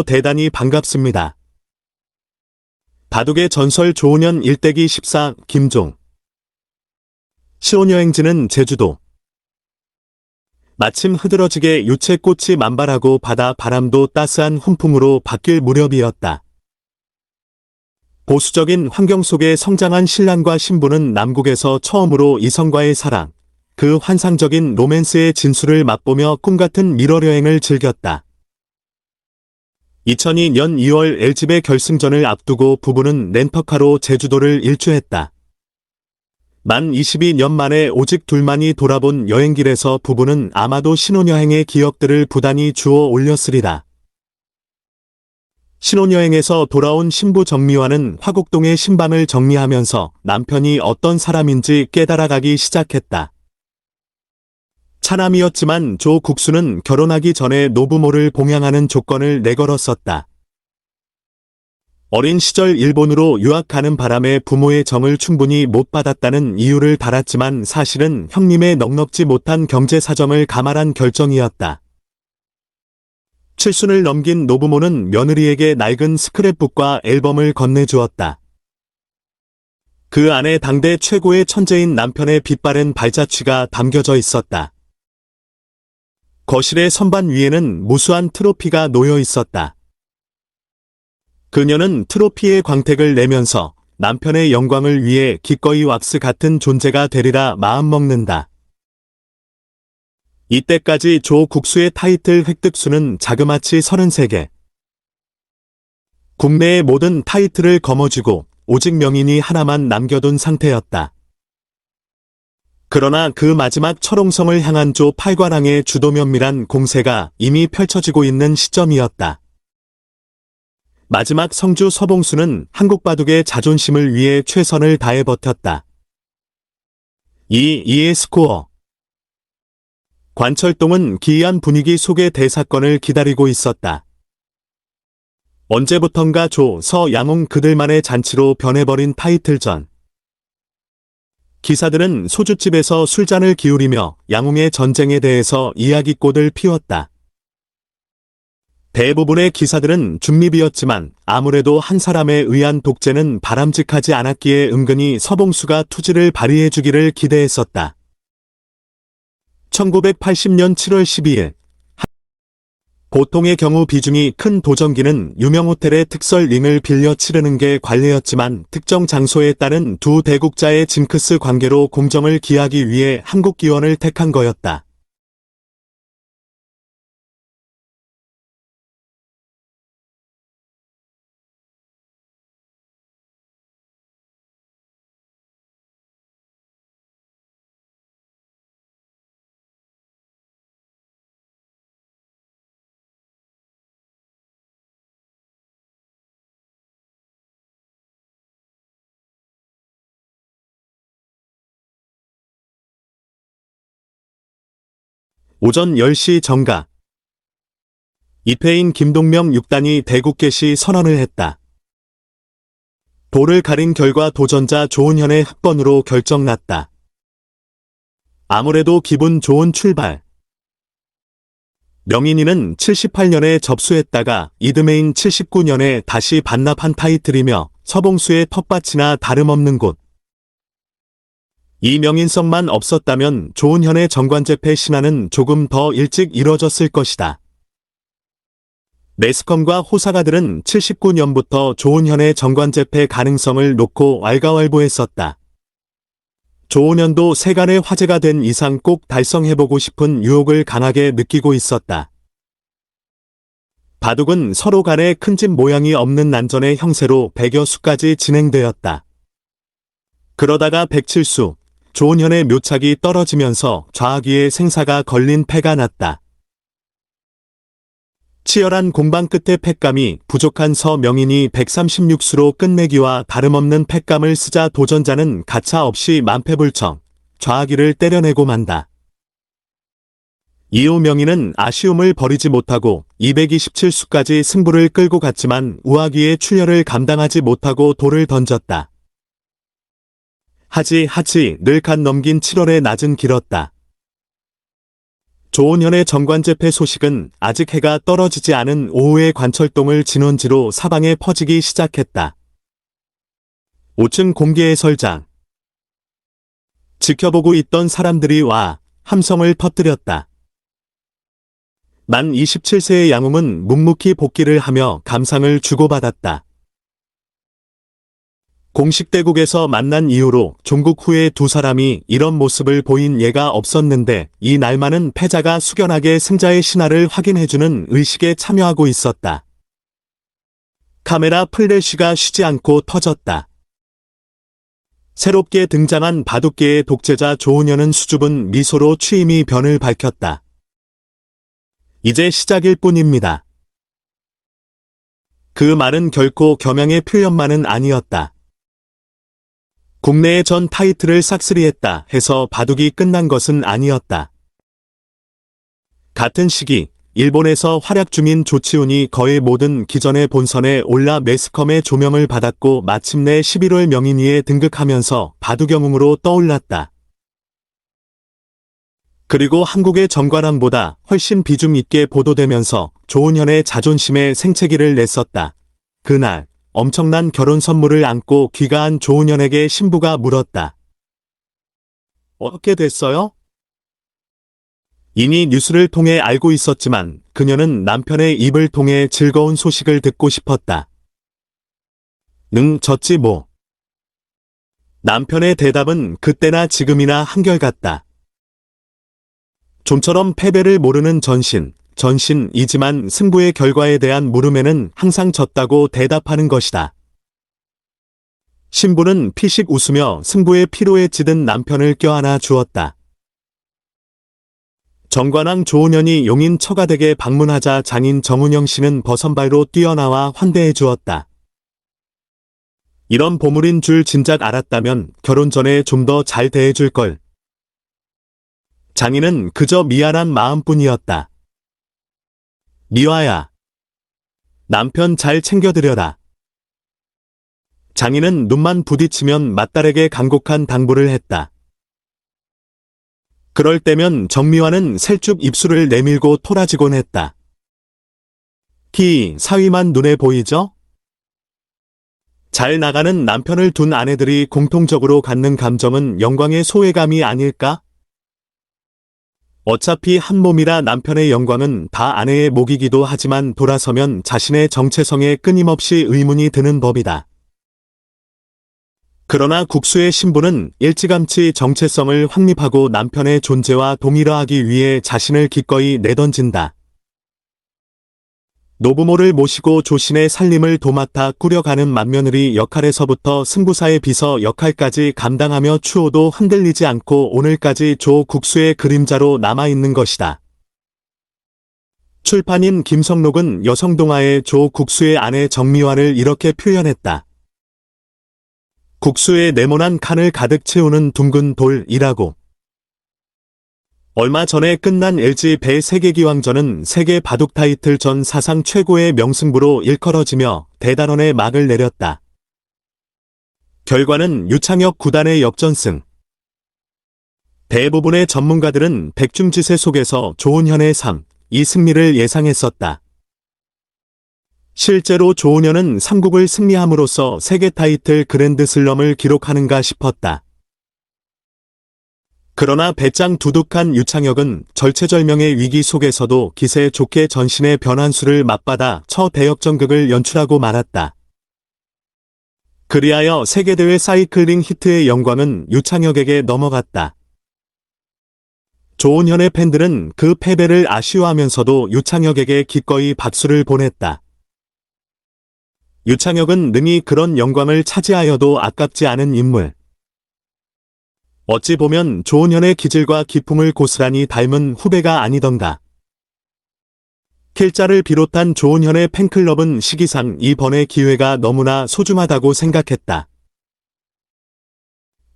대단히 반갑습니다. 바둑의 전설 조은현 일대기 14 김종. 신혼여행지는 제주도. 마침 흐드러지게 유채꽃이 만발하고 바다 바람도 따스한 훈풍으로 바뀔 무렵이었다. 보수적인 환경 속에 성장한 신랑과 신부는 남국에서 처음으로 이성과의 사랑, 그 환상적인 로맨스의 진수를 맛보며 꿈같은 미러여행을 즐겼다. 2002년 2월 LG배 결승전을 앞두고 부부는 렌터카로 제주도를 일주했다. 만 22년 만에 오직 둘만이 돌아본 여행길에서 부부는 아마도 신혼여행의 기억들을 부단히 주워 올렸으리라. 신혼여행에서 돌아온 신부 정미화는 화곡동의 신방을 정리하면서 남편이 어떤 사람인지 깨달아가기 시작했다. 차남이었지만 조 국수는 결혼하기 전에 노부모를 봉양하는 조건을 내걸었었다. 어린 시절 일본으로 유학 가는 바람에 부모의 정을 충분히 못 받았다는 이유를 달았지만 사실은 형님의 넉넉지 못한 경제 사정을 감안한 결정이었다. 칠순을 넘긴 노부모는 며느리에게 낡은 스크랩북과 앨범을 건네주었다. 그 안에 당대 최고의 천재인 남편의 빛바랜 발자취가 담겨져 있었다. 거실의 선반 위에는 무수한 트로피가 놓여 있었다. 그녀는 트로피의 광택을 내면서 남편의 영광을 위해 기꺼이 왁스 같은 존재가 되리라 마음먹는다. 이때까지 조 국수의 타이틀 획득 수는 자그마치 33개. 국내의 모든 타이틀을 거머쥐고 오직 명인이 하나만 남겨둔 상태였다. 그러나 그 마지막 철옹성을 향한 조 8관왕의 주도면밀한 공세가 이미 펼쳐지고 있는 시점이었다. 마지막 성주 서봉수는 한국 바둑의 자존심을 위해 최선을 다해 버텼다. 2-2의 스코어. 관철동은 기이한 분위기 속의 대사건을 기다리고 있었다. 언제부턴가 조, 서, 양웅 그들만의 잔치로 변해버린 타이틀전. 기사들은 소주집에서 술잔을 기울이며 양웅의 전쟁에 대해서 이야기꽃을 피웠다. 대부분의 기사들은 중립이었지만 아무래도 한 사람에 의한 독재는 바람직하지 않았기에 은근히 서봉수가 투지를 발휘해주기를 기대했었다. 1980년 7월 12일 보통의 경우 비중이 큰 도전기는 유명 호텔의 특설 링을 빌려 치르는 게 관례였지만 특정 장소에 따른 두 대국자의 징크스 관계로 공정을 기하기 위해 한국 기원을 택한 거였다. 오전 10시 정각. 입회인 김동명 6단이 대국 개시 선언을 했다. 도를 가린 결과 도전자 조은현의 흑번으로 결정났다. 아무래도 기분 좋은 출발. 명인이는 78년에 접수했다가 이듬해인 79년에 다시 반납한 타이틀이며 서봉수의 텃밭이나 다름없는 곳. 이 명인성만 없었다면 조은현의 정관제패 신화는 조금 더 일찍 이뤄졌을 것이다. 매스컴과 호사가들은 79년부터 조은현의 정관제패 가능성을 놓고 왈가왈부했었다. 조은현도 세간의 화제가 된 이상 꼭 달성해보고 싶은 유혹을 강하게 느끼고 있었다. 바둑은 서로 간에 큰 집 모양이 없는 난전의 형세로 100여 수까지 진행되었다. 그러다가 107수, 조은현의 묘착이 떨어지면서 좌악위의 생사가 걸린 패가 났다. 치열한 공방 끝에 패감이 부족한 서명인이 136수로 끝내기와 다름없는 패감을 쓰자 도전자는 가차 없이 만패불청, 좌악위를 때려내고 만다. 이후 명인은 아쉬움을 버리지 못하고 227수까지 승부를 끌고 갔지만 우악위의 출혈을 감당하지 못하고 돌을 던졌다. 하지 늘 간 넘긴 7월의 낮은 길었다. 조은현의 정관제패 소식은 아직 해가 떨어지지 않은 오후에 관철동을 진원지로 사방에 퍼지기 시작했다. 5층 공개 해설장. 지켜보고 있던 사람들이 와 함성을 터뜨렸다. 만 27세의 양웅은 묵묵히 복귀를 하며 감상을 주고받았다. 공식 대국에서 만난 이후로 종국 후에 두 사람이 이런 모습을 보인 예가 없었는데 이 날만은 패자가 숙연하게 승자의 신화를 확인해주는 의식에 참여하고 있었다. 카메라 플래시가 쉬지 않고 터졌다. 새롭게 등장한 바둑계의 독재자 조은현은 수줍은 미소로 취임이 변을 밝혔다. 이제 시작일 뿐입니다. 그 말은 결코 겸양의 표현만은 아니었다. 국내의 전 타이틀을 싹쓸이했다 해서 바둑이 끝난 것은 아니었다. 같은 시기 일본에서 활약 중인 조치훈이 거의 모든 기전의 본선에 올라 매스컴의 조명을 받았고 마침내 11월 명인위에 등극하면서 바둑영웅으로 떠올랐다. 그리고 한국의 정관왕보다 훨씬 비중 있게 보도되면서 조은현의 자존심에 생채기를 냈었다. 그날 엄청난 결혼 선물을 안고 귀가한 조은현에게 신부가 물었다. 어떻게 됐어요? 이미 뉴스를 통해 알고 있었지만 그녀는 남편의 입을 통해 즐거운 소식을 듣고 싶었다. 응, 졌지 뭐. 남편의 대답은 그때나 지금이나 한결같다. 좀처럼 패배를 모르는 전신이지만 승부의 결과에 대한 물음에는 항상 졌다고 대답하는 것이다. 신부는 피식 웃으며 승부의 피로에 찌든 남편을 껴안아 주었다. 정관왕 조은현이 용인 처가댁에 방문하자 장인 정운영 씨는 버선발로 뛰어나와 환대해 주었다. 이런 보물인 줄 진작 알았다면 결혼 전에 좀 더 잘 대해줄 걸. 장인은 그저 미안한 마음뿐이었다. 미화야. 남편 잘 챙겨드려라. 장인은 눈만 부딪히면 맏딸에게 간곡한 당부를 했다. 그럴 때면 정미화는 셀쭉 입술을 내밀고 토라지곤 했다. 사위만 눈에 보이죠? 잘 나가는 남편을 둔 아내들이 공통적으로 갖는 감정은 영광의 소외감이 아닐까? 어차피 한 몸이라 남편의 영광은 다 아내의 몫이기도 하지만 돌아서면 자신의 정체성에 끊임없이 의문이 드는 법이다. 그러나 국수의 신부는 일찌감치 정체성을 확립하고 남편의 존재와 동일화하기 위해 자신을 기꺼이 내던진다. 노부모를 모시고 조신의 살림을 도맡아 꾸려가는 맏며느리 역할에서부터 승부사의 비서 역할까지 감당하며 추호도 흔들리지 않고 오늘까지 조 국수의 그림자로 남아있는 것이다. 출판인 김성록은 여성동화의 조 국수의 아내 정미화를 이렇게 표현했다. 국수의 네모난 칸을 가득 채우는 둥근 돌이라고. 얼마 전에 끝난 LG 배 세계기왕전은 세계 바둑 타이틀 전 사상 최고의 명승부로 일컬어지며 대단원의 막을 내렸다. 결과는 유창혁 9단의 역전승. 대부분의 전문가들은 백중지세 속에서 조은현의 3위 승리를 예상했었다. 실제로 조은현은 삼국을 승리함으로써 세계 타이틀 그랜드슬럼을 기록하는가 싶었다. 그러나 배짱 두둑한 유창혁은 절체절명의 위기 속에서도 기세 좋게 전신의 변환수를 맞받아 처대역전극을 연출하고 말았다. 그리하여 세계대회 사이클링 히트의 영광은 유창혁에게 넘어갔다. 조은현의 팬들은 그 패배를 아쉬워하면서도 유창혁에게 기꺼이 박수를 보냈다. 유창혁은 능히 그런 영광을 차지하여도 아깝지 않은 인물. 어찌 보면 조은현의 기질과 기품을 고스란히 닮은 후배가 아니던가. 킬자를 비롯한 조은현의 팬클럽은 시기상 이번의 기회가 너무나 소중하다고 생각했다.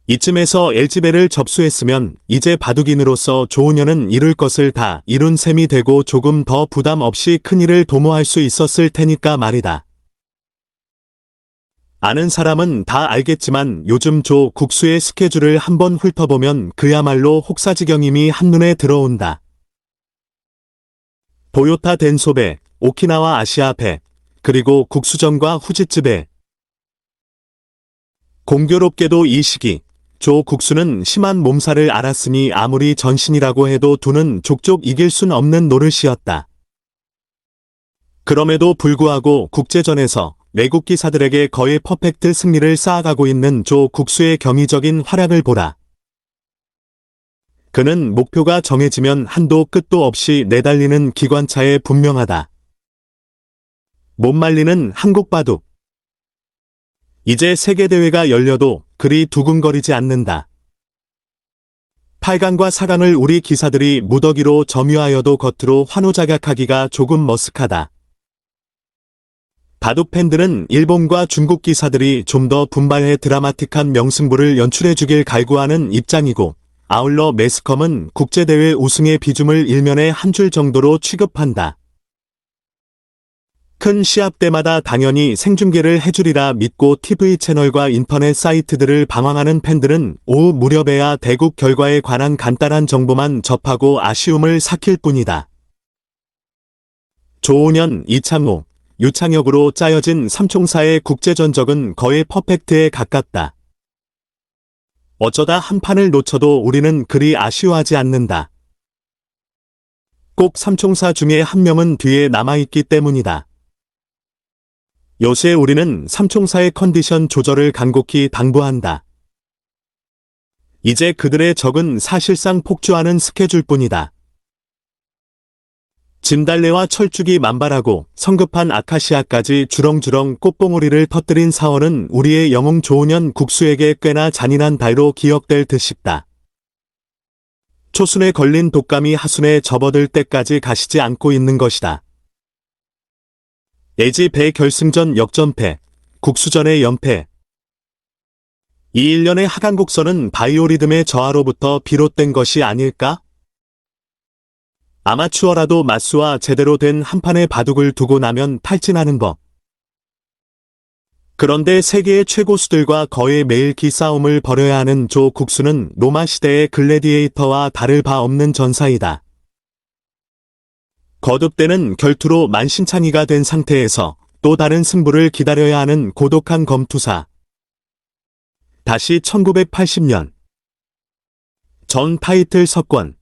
이쯤에서 LG배를 접수했으면 이제 바둑인으로서 조은현은 이룰 것을 다 이룬 셈이 되고 조금 더 부담 없이 큰일을 도모할 수 있었을 테니까 말이다. 아는 사람은 다 알겠지만 요즘 조 국수의 스케줄을 한번 훑어보면 그야말로 혹사지경임이 한눈에 들어온다. 도요타 덴소베, 오키나와 아시아베, 그리고 국수전과 후지츠베. 공교롭게도 이 시기 조 국수는 심한 몸살을 앓았으니 아무리 전신이라고 해도 두는 족족 이길 순 없는 노릇이었다. 그럼에도 불구하고 국제전에서 외국 기사들에게 거의 퍼펙트 승리를 쌓아가고 있는 조 국수의 경이적인 활약을 보라. 그는 목표가 정해지면 한도 끝도 없이 내달리는 기관차에 분명하다. 못 말리는 한국 바둑. 이제 세계대회가 열려도 그리 두근거리지 않는다. 8강과 4강을 우리 기사들이 무더기로 점유하여도 겉으로 환호작약하기가 조금 머쓱하다. 바둑 팬들은 일본과 중국 기사들이 좀 더 분발해 드라마틱한 명승부를 연출해주길 갈구하는 입장이고, 아울러 매스컴은 국제대회 우승의 비중을 일면에 한 줄 정도로 취급한다. 큰 시합 때마다 당연히 생중계를 해주리라 믿고 TV 채널과 인터넷 사이트들을 방황하는 팬들은 오후 무렵에야 대국 결과에 관한 간단한 정보만 접하고 아쉬움을 삭힐 뿐이다. 조은현, 이창호, 유창혁으로 짜여진 삼총사의 국제전적은 거의 퍼펙트에 가깝다. 어쩌다 한 판을 놓쳐도 우리는 그리 아쉬워하지 않는다. 꼭 삼총사 중에 한 명은 뒤에 남아있기 때문이다. 요새 우리는 삼총사의 컨디션 조절을 간곡히 당부한다. 이제 그들의 적은 사실상 폭주하는 스케줄뿐이다. 진달래와 철쭉이 만발하고 성급한 아카시아까지 주렁주렁 꽃봉오리를 터뜨린 4월은 우리의 영웅 조은현 국수에게 꽤나 잔인한 달로 기억될 듯 싶다. 초순에 걸린 독감이 하순에 접어들 때까지 가시지 않고 있는 것이다. LG 배 결승전 역전패, 국수전의 연패. 이 일련의 하강곡선은 바이오리듬의 저하로부터 비롯된 것이 아닐까? 아마추어라도 마수와 제대로 된 한 판의 바둑을 두고 나면 탈진하는 법. 그런데 세계의 최고수들과 거의 매일 기싸움을 벌여야 하는 조 국수는 로마 시대의 글래디에이터와 다를 바 없는 전사이다. 거듭되는 결투로 만신창이가 된 상태에서 또 다른 승부를 기다려야 하는 고독한 검투사. 다시 1980년. 전 타이틀 석권.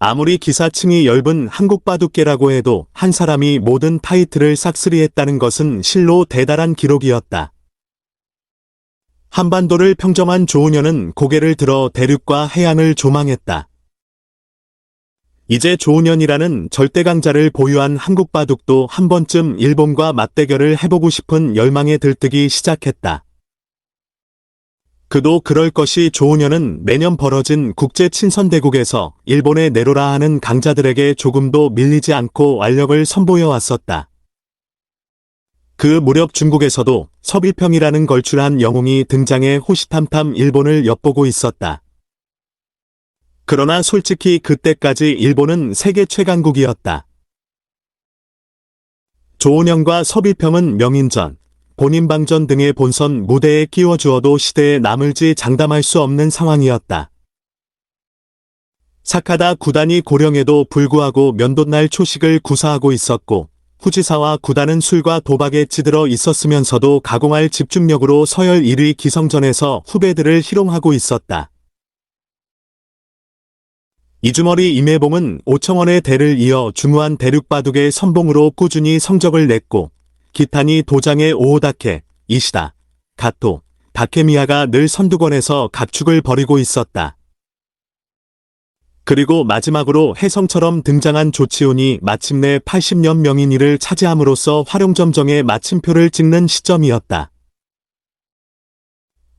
아무리 기사층이 엷은 한국 바둑계라고 해도 한 사람이 모든 타이틀을 싹쓸이했다는 것은 실로 대단한 기록이었다. 한반도를 평정한 조은현은 고개를 들어 대륙과 해안을 조망했다. 이제 조은현이라는 절대강자를 보유한 한국 바둑도 한 번쯤 일본과 맞대결을 해보고 싶은 열망에 들뜨기 시작했다. 그도 그럴 것이 조은현은 매년 벌어진 국제 친선대국에서 일본에 내로라 하는 강자들에게 조금도 밀리지 않고 완력을 선보여 왔었다. 그 무렵 중국에서도 서비평이라는 걸출한 영웅이 등장해 호시탐탐 일본을 엿보고 있었다. 그러나 솔직히 그때까지 일본은 세계 최강국이었다. 조은현과 서비평은 명인전, 본인방전 등의 본선 무대에 끼워주어도 시대에 남을지 장담할 수 없는 상황이었다. 사카다 구단이 고령에도 불구하고 면도날 초식을 구사하고 있었고, 후지사와 구단은 술과 도박에 찌들어 있었으면서도 가공할 집중력으로 서열 1위 기성전에서 후배들을 희롱하고 있었다. 이주머리 임혜봉은 오청원의 대를 이어 중후한 대륙바둑의 선봉으로 꾸준히 성적을 냈고, 기타니 도장의 오호다케, 이시다, 가토, 다케미야가 늘 선두권에서 각축을 벌이고 있었다. 그리고 마지막으로 혜성처럼 등장한 조치훈이 마침내 80년 명인이를 차지함으로써 활용점정의 마침표를 찍는 시점이었다.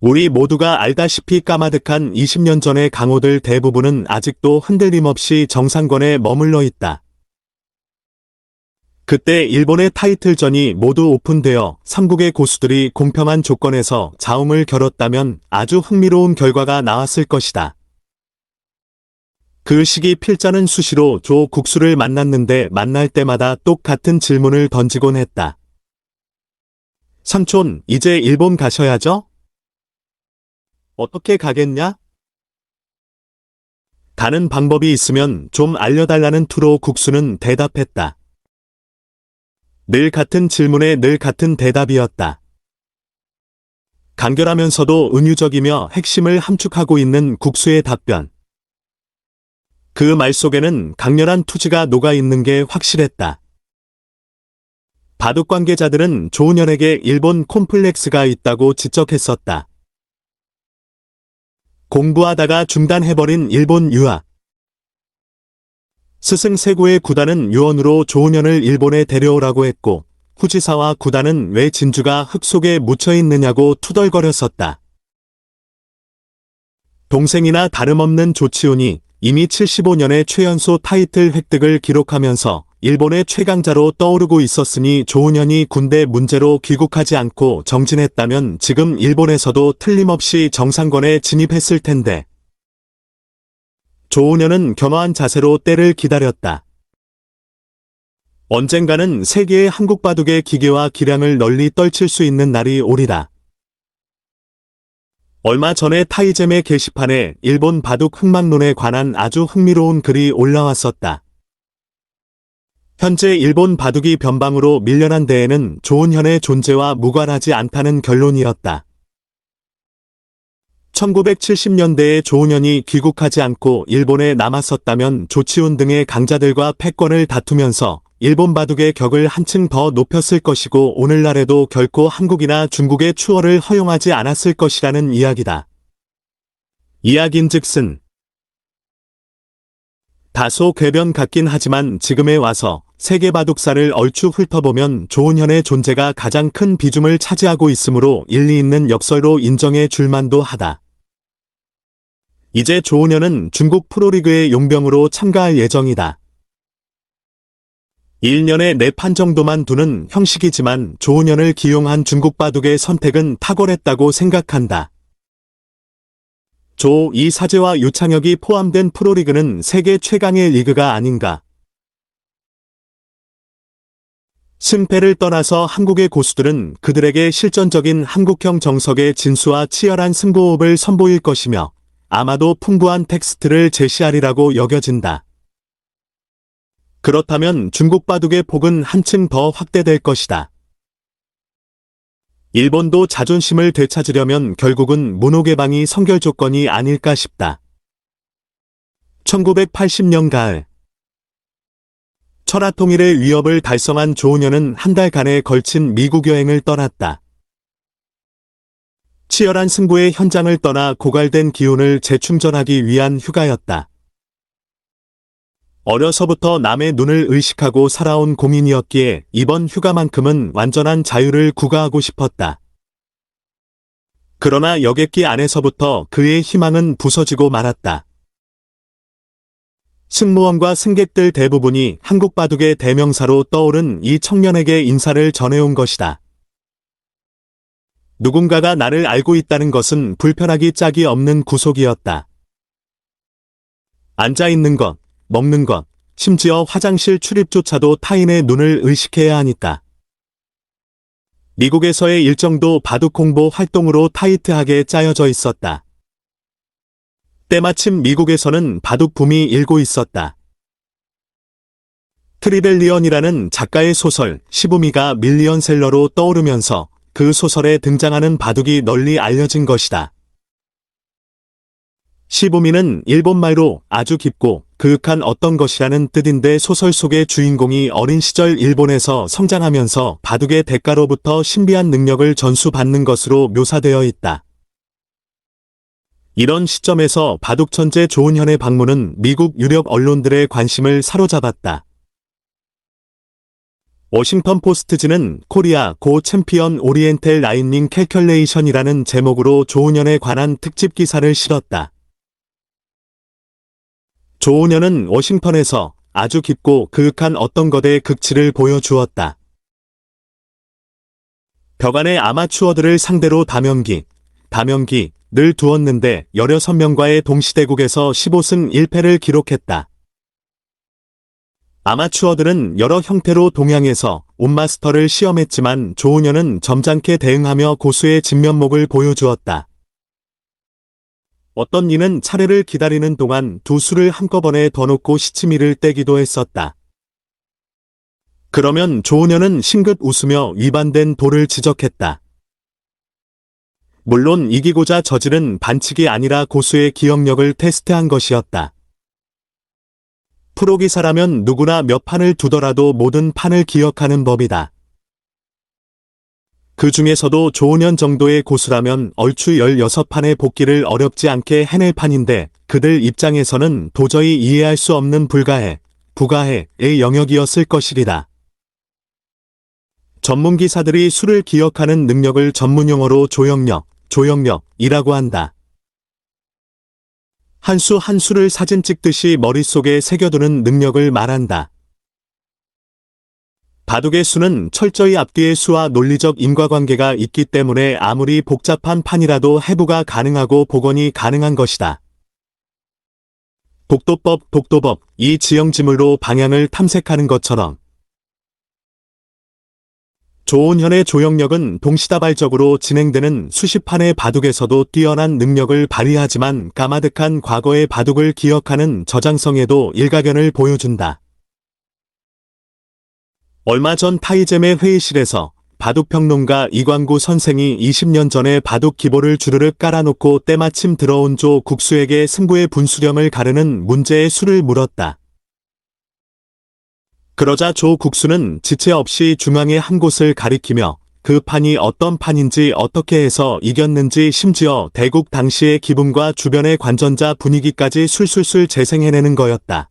우리 모두가 알다시피 까마득한 20년 전의 강호들 대부분은 아직도 흔들림 없이 정상권에 머물러 있다. 그때 일본의 타이틀전이 모두 오픈되어 삼국의 고수들이 공평한 조건에서 자웅을 겨뤘다면 아주 흥미로운 결과가 나왔을 것이다. 그 시기 필자는 수시로 조 국수를 만났는데 만날 때마다 똑같은 질문을 던지곤 했다. 삼촌, 이제 일본 가셔야죠? 어떻게 가겠냐? 다른 방법이 있으면 좀 알려달라는 투로 국수는 대답했다. 늘 같은 질문에 늘 같은 대답이었다. 간결하면서도 은유적이며 핵심을 함축하고 있는 국수의 답변. 그 말 속에는 강렬한 투지가 녹아있는 게 확실했다. 바둑 관계자들은 조은현에게 일본 콤플렉스가 있다고 지적했었다. 공부하다가 중단해버린 일본 유학. 스승 세고의 구단은 요원으로 조은현을 일본에 데려오라고 했고 후지사와 구단은 왜 진주가 흙 속에 묻혀있느냐고 투덜거렸었다. 동생이나 다름없는 조치훈이 이미 75년의 최연소 타이틀 획득을 기록하면서 일본의 최강자로 떠오르고 있었으니 조은현이 군대 문제로 귀국하지 않고 정진했다면 지금 일본에서도 틀림없이 정상권에 진입했을 텐데. 조은현은 겸허한 자세로 때를 기다렸다. 언젠가는 세계의 한국 바둑의 기계와 기량을 널리 떨칠 수 있는 날이 오리라. 얼마 전에 타이잼의 게시판에 일본 바둑 흥망론에 관한 아주 흥미로운 글이 올라왔었다. 현재 일본 바둑이 변방으로 밀려난 데에는 조은현의 존재와 무관하지 않다는 결론이었다. 1970년대에 조은현이 귀국하지 않고 일본에 남았었다면 조치훈 등의 강자들과 패권을 다투면서 일본 바둑의 격을 한층 더 높였을 것이고 오늘날에도 결코 한국이나 중국의 추월을 허용하지 않았을 것이라는 이야기다. 이야긴즉슨 다소 궤변 같긴 하지만 지금에 와서 세계 바둑사를 얼추 훑어보면 조은현의 존재가 가장 큰 비중을 차지하고 있으므로 일리 있는 역설로 인정해 줄만도 하다. 이제 조은현은 중국 프로리그의 용병으로 참가할 예정이다. 1년에 4판 정도만 두는 형식이지만 조은현을 기용한 중국 바둑의 선택은 탁월했다고 생각한다. 이 사제와 유창혁이 포함된 프로리그는 세계 최강의 리그가 아닌가. 승패를 떠나서 한국의 고수들은 그들에게 실전적인 한국형 정석의 진수와 치열한 승부호흡을 선보일 것이며 아마도 풍부한 텍스트를 제시하리라고 여겨진다. 그렇다면 중국 바둑의 폭은 한층 더 확대될 것이다. 일본도 자존심을 되찾으려면 결국은 문호개방이 선결 조건이 아닐까 싶다. 1980년 가을 천하통일의 위협을 달성한 조은현은 한 달간에 걸친 미국 여행을 떠났다. 치열한 승부의 현장을 떠나 고갈된 기운을 재충전하기 위한 휴가였다. 어려서부터 남의 눈을 의식하고 살아온 공인이었기에 이번 휴가만큼은 완전한 자유를 구가하고 싶었다. 그러나 여객기 안에서부터 그의 희망은 부서지고 말았다. 승무원과 승객들 대부분이 한국 바둑의 대명사로 떠오른 이 청년에게 인사를 전해온 것이다. 누군가가 나를 알고 있다는 것은 불편하기 짝이 없는 구속이었다. 앉아있는 것, 먹는 것, 심지어 화장실 출입조차도 타인의 눈을 의식해야 하니까. 미국에서의 일정도 바둑 홍보 활동으로 타이트하게 짜여져 있었다. 때마침 미국에서는 바둑 붐이 일고 있었다. 트리벨리언이라는 작가의 소설 시부미가 밀리언셀러로 떠오르면서 그 소설에 등장하는 바둑이 널리 알려진 것이다. 시부미는 일본말로 아주 깊고 그윽한 어떤 것이라는 뜻인데 소설 속의 주인공이 어린 시절 일본에서 성장하면서 바둑의 대가로부터 신비한 능력을 전수받는 것으로 묘사되어 있다. 이런 시점에서 바둑 천재 조은현의 방문은 미국 유력 언론들의 관심을 사로잡았다. 워싱턴 포스트지는 코리아 고 챔피언 오리엔텔 라인닝 캘큘레이션이라는 제목으로 조은현에 관한 특집 기사를 실었다. 조은현은 워싱턴에서 아주 깊고 그윽한 어떤 것의 극치를 보여주었다. 벽안에 아마추어들을 상대로 담연기를 두었는데 16명과의 동시대국에서 15승 1패를 기록했다. 아마추어들은 여러 형태로 동양에서 온마스터를 시험했지만 조은현은 점잖게 대응하며 고수의 진면목을 보여주었다. 어떤 이는 차례를 기다리는 동안 두 술을 한꺼번에 더 놓고 시치미를 떼기도 했었다. 그러면 조은현은 싱긋 웃으며 위반된 도를 지적했다. 물론 이기고자 저지른 반칙이 아니라 고수의 기억력을 테스트한 것이었다. 프로기사라면 누구나 몇 판을 두더라도 모든 판을 기억하는 법이다. 그 중에서도 조은현 정도의 고수라면 얼추 16판의 복기를 어렵지 않게 해낼 판인데 그들 입장에서는 도저히 이해할 수 없는 불가해, 부가해의 영역이었을 것이리다. 전문기사들이 술을 기억하는 능력을 전문용어로 조형력이라고 한다. 한 수 한 수를 사진 찍듯이 머릿속에 새겨두는 능력을 말한다. 바둑의 수는 철저히 앞뒤의 수와 논리적 인과관계가 있기 때문에 아무리 복잡한 판이라도 해부가 가능하고 복원이 가능한 것이다. 독도법, 이 지형지물로 방향을 탐색하는 것처럼 조은현의 조형력은 동시다발적으로 진행되는 수십 판의 바둑에서도 뛰어난 능력을 발휘하지만 까마득한 과거의 바둑을 기억하는 저장성에도 일가견을 보여준다. 얼마 전 타이잼의 회의실에서 바둑평론가 이광구 선생이 20년 전에 바둑 기보를 주르륵 깔아놓고 때마침 들어온 조 국수에게 승부의 분수령을 가르는 문제의 수를 물었다. 그러자 조 국수는 지체 없이 중앙의 한 곳을 가리키며 그 판이 어떤 판인지 어떻게 해서 이겼는지 심지어 대국 당시의 기분과 주변의 관전자 분위기까지 술술술 재생해내는 거였다.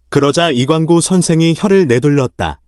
그러자 이광구 선생이 혀를 내둘렀다.